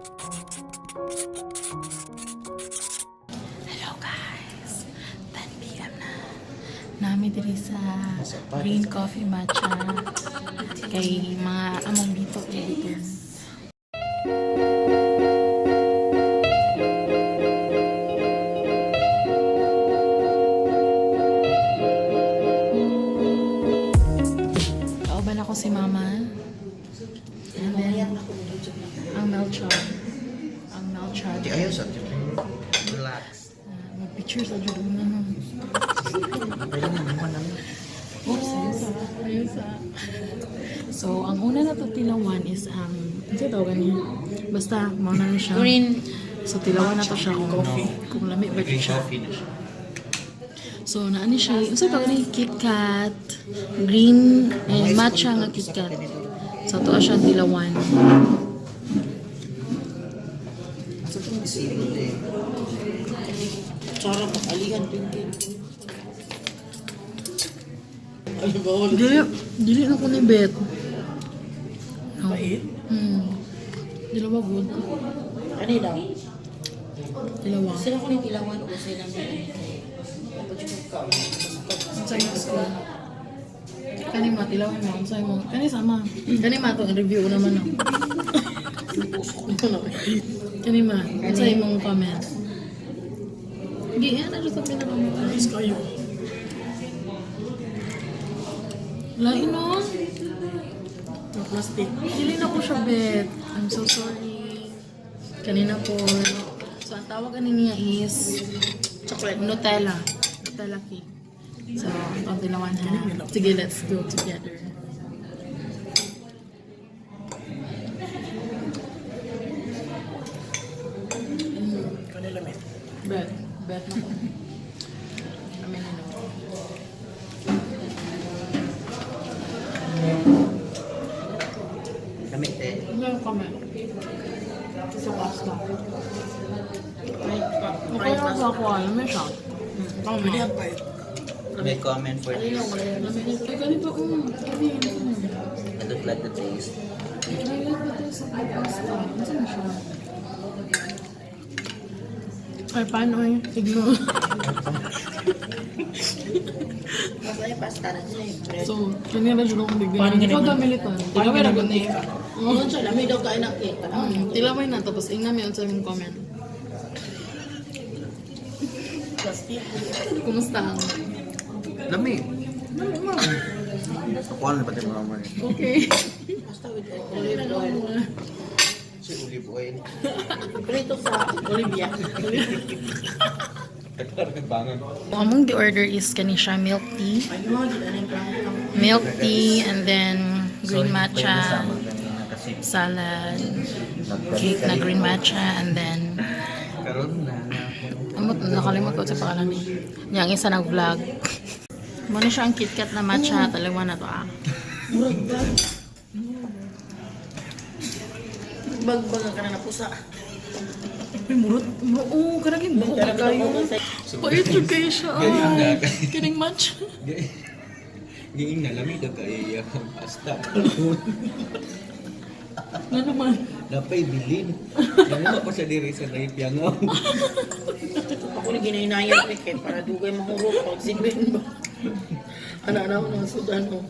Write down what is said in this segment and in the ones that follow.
Hello guys! 10 p.m. na. Nami diri sa green coffee matcha. Kay mga among dito dito. Kauban ako si mama. And then, ang Melcha. Ang Melcha. Di ayaw sa atin. Relax. Mag-picture sa Jodong na. Pwede mo naman namin. Ayun sa. So, ang una na to tilawan is ang, ano tawag niya? Basta, mauna na siya. Green. So, tilawan na to siya kung coffee. Kung lamig ba Green siya. coffee na siya. So, naani siya. Ano tawag niya? KitKat. Green, matcha nga KitKat. So, ito siya tilawan. Asa itong bisiling eh? Sarap ang alihan pinkin. Dili na ko ni Bet. Bait? Dila ba good? Kanina. Dilawa. Sila ko ni tilawan o sila may Sa ko. Kani ma tilawan mo sa mo. Kani sama. Kani ma to review naman ako. Kani ma sa imong comment. Giyan na sa pinaka mo. Ayos kayo. Lain no. plastic. Dili na ko siya bet. I'm so sorry. Kanina po. So ang tawag niya is Chocolate. Nutella. Nutella cake. So, ang tilawan ha. Sige, let's go together. Kanila may. Bet. Bet na ko. Kami na no. Kami te. Ngayon kami. Sa pasta. Okay lang sa ako. Alam mo siya. Pwede ang bait. May comment for this. Ay, ganito. I don't like the taste. Ay, paano eh? Ignore. Masaya pasta na siya eh. So, kanina siya nung bigyan. Paano Ikaw ganun? damilitan. Paano Ikaw ganun? ragon eh. Noon siya, lamay daw kain ng cake. Tilamay na, tapos ingnan mo yun sa imong comment. Plastic. Kumusta? Lami. Ako ano ba tayo mga mga? Okay. Pasta with olive oil. Si olive oil. Prito sa Olivia. Among the order is kanisha milk tea. Ayun, ano yung Milk tea and then green matcha, salad, cake na green matcha, and then Karoon na. nakalimot ko sa pangalan ni. Yang isa nag-vlog. Muna siya ang KitKat na matcha. Talawa na to ah. Bagbaga ka na na pusa. Ay, murot. Oo, karaging buhok na kayo. Pait yun kayo siya. Ay, kining matcha. Ngayon na lamig ka kaya pasta. Ano naman? Napay bilin. Namuha pa siya diri sa naipyangaw. Ako ni ginaynayan cricket para dugay mahurot pag sigbin ba. Ana-ana ko ng sudan ko.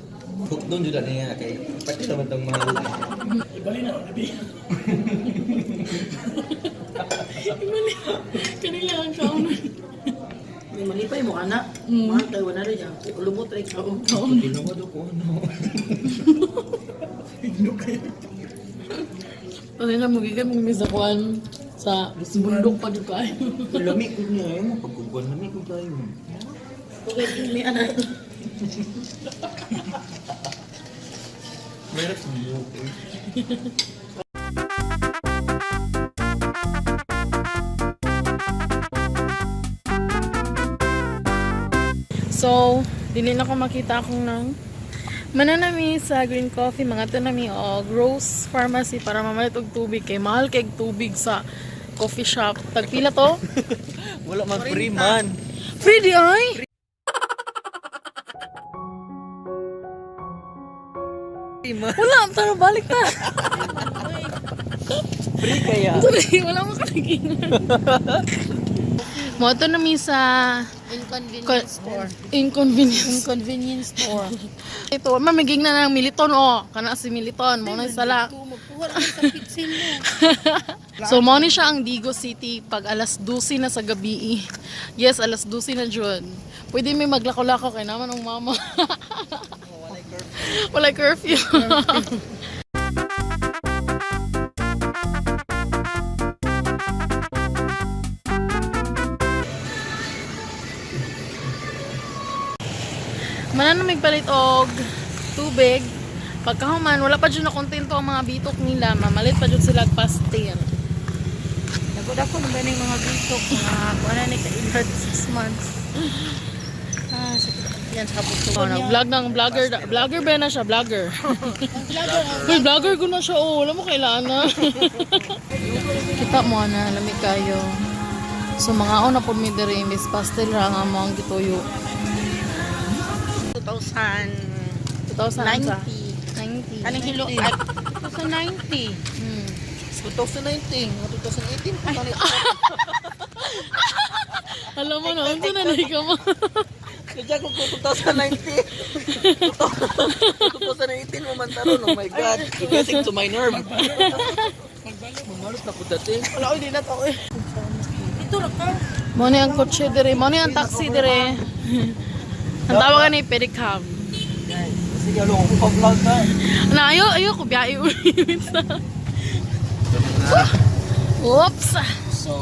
Hook doon dyan niya kay pati naman itong mahal. Ibali na, nabi. Kanila ang kaunan. May malipay mo, anak. Mahal tayo na rin yan. Lumot rin ka. Hindi naman ako ano. Kasi na magiging mong misakuan sa bundok pa dito kayo. Lamig ko niya eh. Mapagkukuan lamig ko tayo. Okay, may anak. Meron sa buhok eh. So, dili na ko makita akong nang mananami sa green coffee, mga tanami o Rose Pharmacy para mamalit og tubig kay mahal kay tubig sa coffee shop. Tagpila to? Wala man free man. Free di ay? Free man. Wala, tara balik ta. Free kaya. Sorry, wala mo kaligingan. Mo ito na mi sa Inconvenience store. inconvenience. Inconvenience store. Ito, mamiging na ng Militon, oh. Kana si Militon, mo na sala. Magkuha lang sa pitsin mo. So, mo ni siya ang Digo City pag alas 12 na sa gabi. Yes, alas 12 na June. Pwede may maglako-lako kay naman ang mama. Wala curfew. Mananamig palit og tubig. Pagkahuman, wala pa dyan na kontento ang mga bitok nila. Mamalit pa dyan sila pastil. Nagod ako ng ganing mga bitok. Mga kuha ni ka-inhard 6 months. Sakit yan sa kapuso. Oh, nag-vlog ng vlogger. Vlogger ba na siya? Vlogger. Uy, vlogger ko na siya. Oh, wala mo kailangan na. Kita mo na, lamig kayo. So, mga una po mi diri imbis pastel ra nga mo ang gituyo. 2090. 2090. Anong hilo? 2090. 2019, 2018 pa palit. Alam mo na, unsa na ka mo. Kaya ko 2019. 2018 mo man taron, oh my God. Blessing to my nerve. Mamalot na po dati. Wala ko, hindi na to eh. Ito na ka. Mo ni ang kotse dire, mo ni ang taxi dire. Ang tawagan ni pedicab. Sige, alo, kung pa-vlog na. Na ayo ko biyahe ulit. Oops. So,